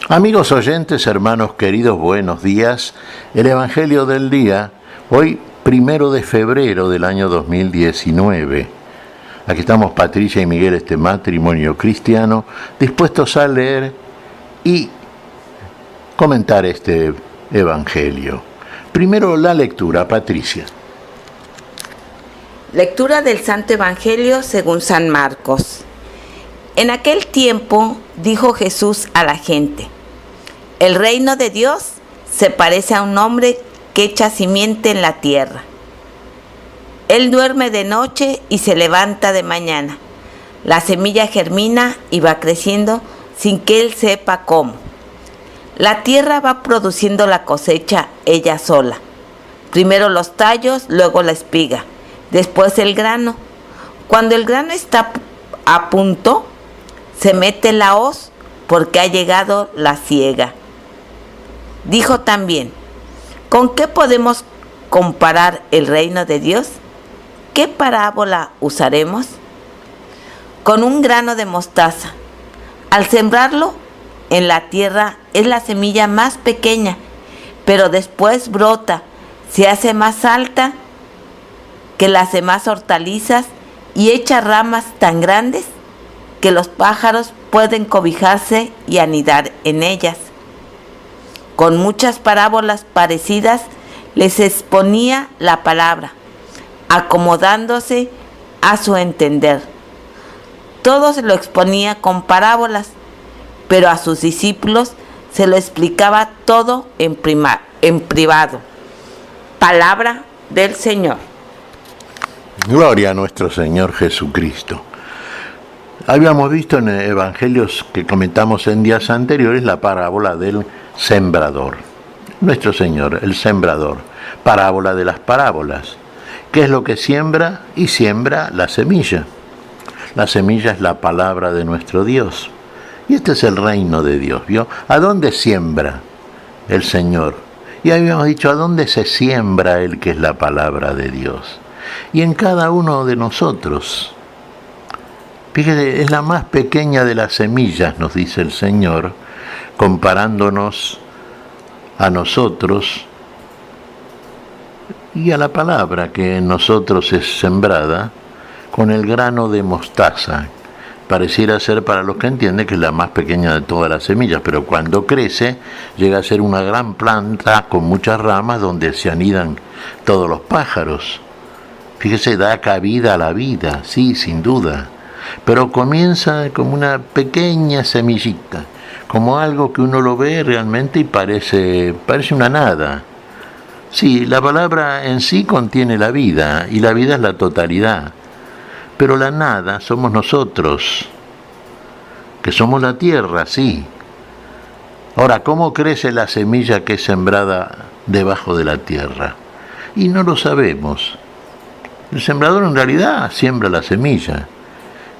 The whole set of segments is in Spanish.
Amigos oyentes, hermanos queridos, buenos días. El Evangelio del día, hoy 1 de febrero del año 2019. Aquí estamos Patricia y Miguel, este matrimonio cristiano, dispuestos a leer y comentar este Evangelio. Primero la lectura, Patricia. Lectura del Santo Evangelio según San Marcos. En aquel tiempo dijo Jesús a la gente: el reino de Dios se parece a un hombre que echa simiente en la tierra. Él duerme de noche y se levanta de mañana. La semilla germina y va creciendo sin que él sepa cómo. La tierra va produciendo la cosecha ella sola. Primero los tallos, luego la espiga, después el grano. Cuando el grano está a punto, se mete la hoz porque ha llegado la siega. Dijo también: ¿con qué podemos comparar el reino de Dios? ¿Qué parábola usaremos? Con un grano de mostaza. Al sembrarlo en la tierra es la semilla más pequeña, pero después brota, se hace más alta que las demás hortalizas y echa ramas tan grandes que los pájaros pueden cobijarse y anidar en ellas. Con muchas parábolas parecidas les exponía la palabra, acomodándose a su entender. Todo se lo exponía con parábolas, pero a sus discípulos se lo explicaba todo en privado. Palabra del Señor. Gloria a nuestro Señor Jesucristo. Habíamos visto en evangelios que comentamos en días anteriores la parábola del sembrador. Nuestro Señor, el sembrador, parábola de las parábolas. ¿Qué es lo que siembra? Y siembra la semilla. La semilla es la palabra de nuestro Dios. Y este es el reino de Dios, ¿vio? ¿A dónde siembra el Señor? Y habíamos dicho, ¿a dónde se siembra el que es la palabra de Dios? Y en cada uno de nosotros. Fíjese, es la más pequeña de las semillas, nos dice el Señor, comparándonos a nosotros y a la palabra que en nosotros es sembrada con el grano de mostaza. Pareciera ser, para los que entienden, que es la más pequeña de todas las semillas, pero cuando crece llega a ser una gran planta con muchas ramas donde se anidan todos los pájaros. Fíjese, da cabida a la vida, sí, sin duda, pero comienza como una pequeña semillita, como algo que uno lo ve realmente y parece una nada. Sí, la palabra en sí contiene la vida, y la vida es la totalidad. Pero la nada somos nosotros, que somos la tierra, sí. Ahora, ¿cómo crece la semilla que es sembrada debajo de la tierra? Y no lo sabemos. El sembrador en realidad siembra la semilla,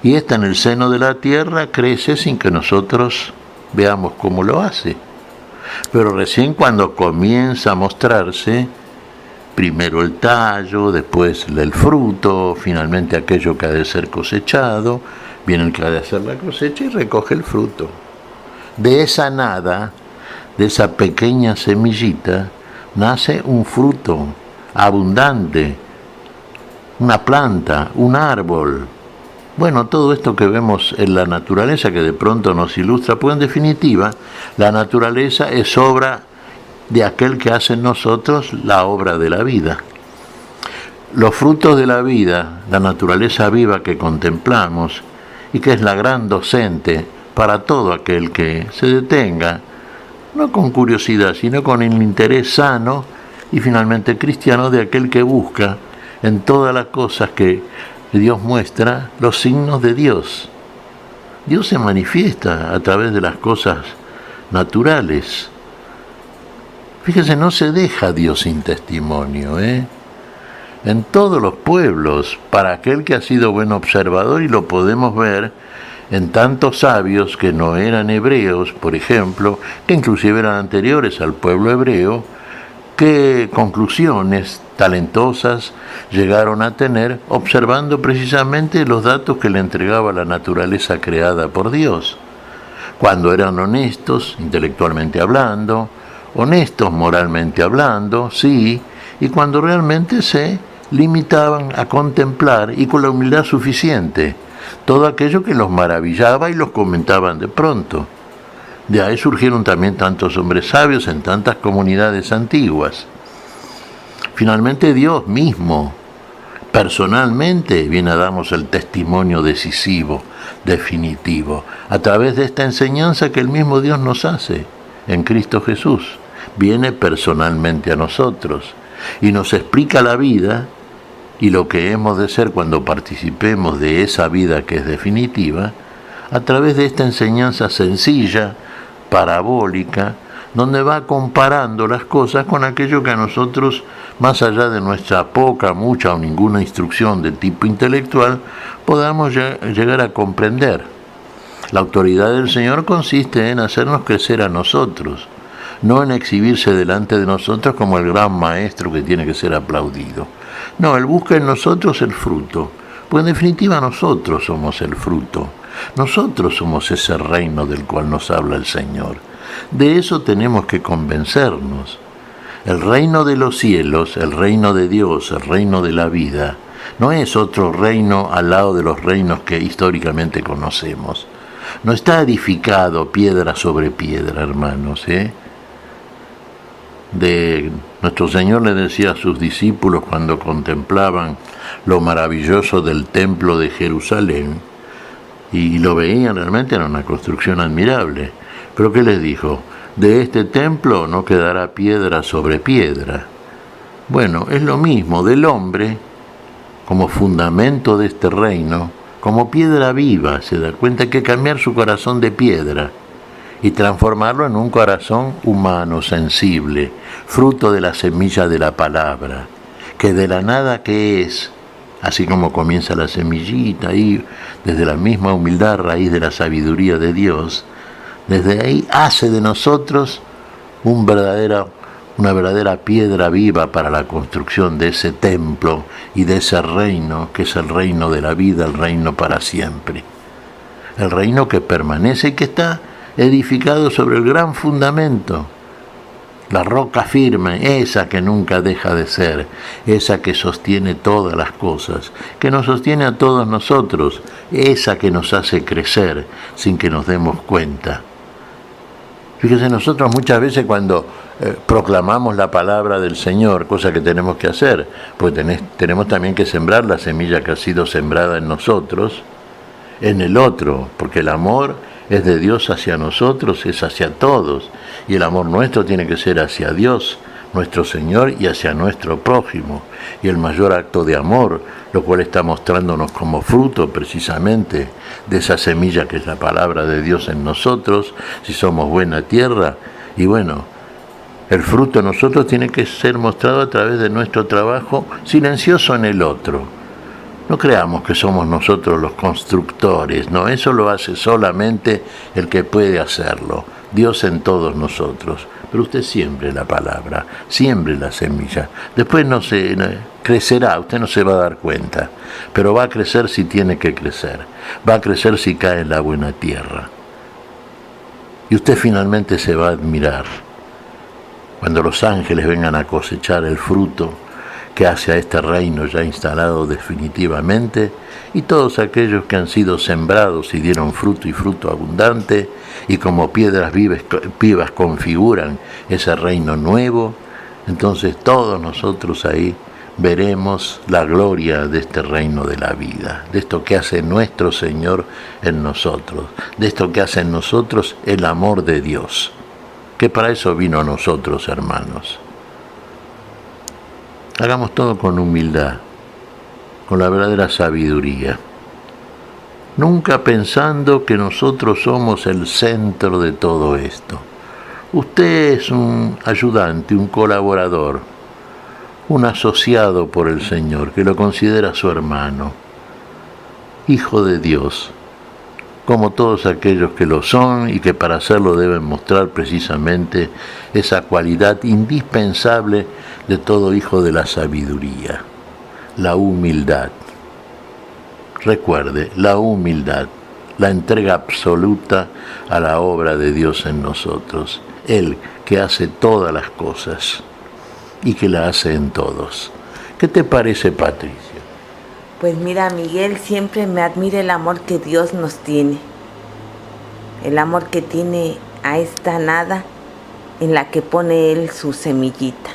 y esta en el seno de la tierra crece sin que nosotros veamos cómo lo hace. Pero recién cuando comienza a mostrarse, primero el tallo, después el fruto, finalmente aquello que ha de ser cosechado, viene el que ha de hacer la cosecha y recoge el fruto. De esa nada, de esa pequeña semillita, nace un fruto abundante, una planta, un árbol. Bueno, todo esto que vemos en la naturaleza que de pronto nos ilustra, pues en definitiva, la naturaleza es obra de aquel que hace en nosotros la obra de la vida. Los frutos de la vida, la naturaleza viva que contemplamos y que es la gran docente para todo aquel que se detenga, no con curiosidad, sino con el interés sano y finalmente cristiano de aquel que busca en todas las cosas que Dios muestra los signos de Dios. Dios se manifiesta a través de las cosas naturales. Fíjese, no se deja Dios sin testimonio, en todos los pueblos, para aquel que ha sido buen observador, y lo podemos ver en tantos sabios que no eran hebreos, por ejemplo, que inclusive eran anteriores al pueblo hebreo, qué conclusiones talentosas llegaron a tener observando precisamente los datos que le entregaba la naturaleza creada por Dios. cuando eran honestos, intelectualmente hablando, honestos moralmente hablando, sí, y cuando realmente se limitaban a contemplar y con la humildad suficiente todo aquello que los maravillaba y los comentaban de pronto. De ahí surgieron también tantos hombres sabios en tantas comunidades antiguas. Finalmente Dios mismo, personalmente, viene a darnos el testimonio decisivo, definitivo, a través de esta enseñanza que el mismo Dios nos hace en Cristo Jesús. Viene personalmente a nosotros y nos explica la vida y lo que hemos de ser cuando participemos de esa vida que es definitiva, a través de esta enseñanza sencilla, parabólica, donde va comparando las cosas con aquello que a nosotros, más allá de nuestra poca, mucha o ninguna instrucción de tipo intelectual, podamos llegar a comprender. La autoridad del Señor consiste en hacernos crecer a nosotros, no en exhibirse delante de nosotros como el gran maestro que tiene que ser aplaudido. No, Él busca en nosotros el fruto, pues en definitiva nosotros somos el fruto. Nosotros somos ese reino del cual nos habla el Señor. De eso tenemos que convencernos. El reino de los cielos, el reino de Dios, el reino de la vida, no es otro reino al lado de los reinos que históricamente conocemos. No está edificado piedra sobre piedra, hermanos, Nuestro Señor le decía a sus discípulos cuando contemplaban lo maravilloso del templo de Jerusalén, y lo veían realmente, era una construcción admirable. Pero ¿qué les dijo? De este templo no quedará piedra sobre piedra. Bueno, es lo mismo del hombre como fundamento de este reino, como piedra viva. Se da cuenta que hay que cambiar su corazón de piedra y transformarlo en un corazón humano, sensible, fruto de la semilla de la palabra, que de la nada que es, así como comienza la semillita ahí, desde la misma humildad, raíz de la sabiduría de Dios, desde ahí hace de nosotros una verdadera piedra viva para la construcción de ese templo y de ese reino, que es el reino de la vida, el reino para siempre. El reino que permanece y que está edificado sobre el gran fundamento, la roca firme, esa que nunca deja de ser, esa que sostiene todas las cosas, que nos sostiene a todos nosotros, esa que nos hace crecer sin que nos demos cuenta. Fíjense, nosotros muchas veces cuando proclamamos la palabra del Señor, cosa que tenemos que hacer, pues tenemos también que sembrar la semilla que ha sido sembrada en nosotros, en el otro, porque el amor es de Dios hacia nosotros, es hacia todos, y el amor nuestro tiene que ser hacia Dios, nuestro Señor, y hacia nuestro prójimo. Y el mayor acto de amor, lo cual está mostrándonos como fruto precisamente de esa semilla que es la palabra de Dios en nosotros, si somos buena tierra. Y bueno, el fruto en nosotros tiene que ser mostrado a través de nuestro trabajo silencioso en el otro. No creamos que somos nosotros los constructores, no, eso lo hace solamente el que puede hacerlo, Dios en todos nosotros. Pero usted siembre la palabra, siembre la semilla. Después crecerá, usted no se va a dar cuenta, pero va a crecer si tiene que crecer, va a crecer si cae en la buena tierra. Y usted finalmente se va a admirar cuando los ángeles vengan a cosechar el fruto que hace a este reino ya instalado definitivamente, y todos aquellos que han sido sembrados y dieron fruto y fruto abundante, y como piedras vivas configuran ese reino nuevo, entonces todos nosotros ahí veremos la gloria de este reino de la vida, de esto que hace nuestro Señor en nosotros, de esto que hace en nosotros el amor de Dios, que para eso vino a nosotros, hermanos. Hagamos todo con humildad, con la verdadera sabiduría, nunca pensando que nosotros somos el centro de todo esto. Usted es un ayudante, un colaborador, un asociado por el Señor, que lo considera su hermano, hijo de Dios, como todos aquellos que lo son y que para hacerlo deben mostrar precisamente esa cualidad indispensable de todo hijo de la sabiduría, la humildad. Recuerde, la humildad, la entrega absoluta a la obra de Dios en nosotros. Él que hace todas las cosas y que la hace en todos. ¿Qué te parece, Patricia? Pues mira, Miguel, siempre me admira el amor que Dios nos tiene. El amor que tiene a esta nada en la que pone Él su semillita.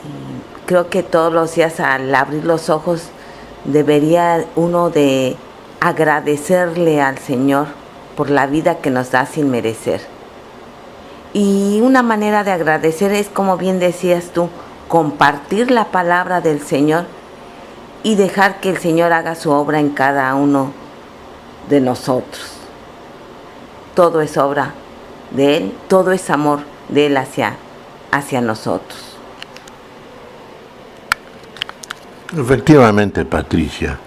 Y creo que todos los días al abrir los ojos debería uno de agradecerle al Señor por la vida que nos da sin merecer. Y una manera de agradecer es, como bien decías tú, compartir la palabra del Señor y dejar que el Señor haga su obra en cada uno de nosotros. Todo es obra de Él, todo es amor de Él hacia nosotros. Efectivamente, Patricia,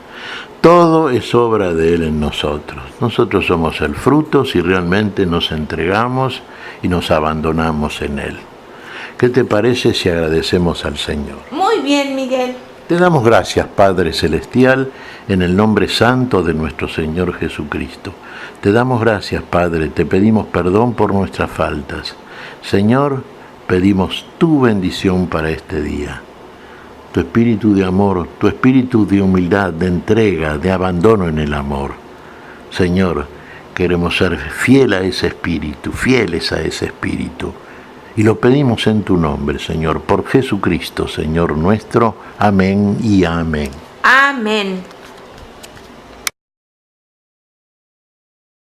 todo es obra de Él en nosotros. Nosotros somos el fruto si realmente nos entregamos y nos abandonamos en Él. ¿Qué te parece si agradecemos al Señor? Muy bien, Miguel. Te damos gracias, Padre Celestial, en el nombre santo de nuestro Señor Jesucristo. Te damos gracias, Padre, te pedimos perdón por nuestras faltas. Señor, pedimos tu bendición para este día. Tu espíritu de amor, tu espíritu de humildad, de entrega, de abandono en el amor. Señor, queremos ser fieles a ese espíritu. Y lo pedimos en tu nombre, Señor, por Jesucristo, Señor nuestro. Amén y amén. Amén.